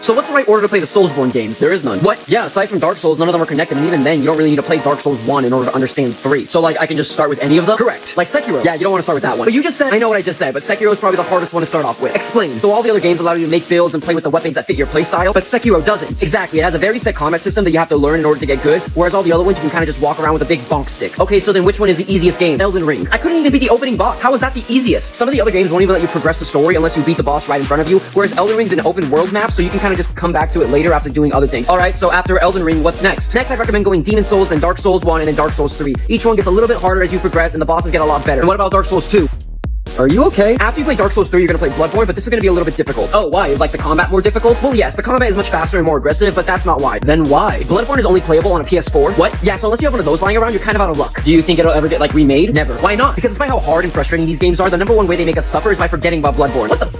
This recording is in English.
So what's the right order to play the Soulsborne games? There is none. What? Yeah, aside from Dark Souls, none of them are connected, and even then, you don't really need to play Dark Souls 1 in order to understand 3. So like, I can just start with any of them? Correct. Like Sekiro. Yeah, you don't want to start with that one. But you just said, I know what I just said, but Sekiro is probably the hardest one to start off with. Explain. So all the other games allow you to make builds and play with the weapons that fit your playstyle, but Sekiro doesn't. Exactly, it has a very set combat system that you have to learn in order to get good, whereas all the other ones you can kind of just walk around with a big bonk stick. Okay, so then which one is the easiest game? Elden Ring. I couldn't even beat the opening boss. How is that the easiest? Some of the other games won't even let you progress the story unless you beat the boss right in front of you, whereas Elden Ring's an open world map, so you can kind of just come back to it later after doing other things. Alright, so after Elden Ring, what's next? Next, I'd recommend going Demon Souls, then Dark Souls 1, and then Dark Souls 3. Each one gets a little bit harder as you progress, and the bosses get a lot better. And what about Dark Souls 2? Are you okay? After you play Dark Souls 3, you're gonna play Bloodborne, but this is gonna be a little bit difficult. Oh, why? Is like the combat more difficult? Well, yes, the combat is much faster and more aggressive, but that's not why. Then why? Bloodborne is only playable on a PS4. What? Yeah, so unless you have one of those lying around, you're kind of out of luck. Do you think it'll ever get, like, remade? Never. Why not? Because despite how hard and frustrating these games are, the #1 way they make us suffer is by forgetting about Bloodborne. What the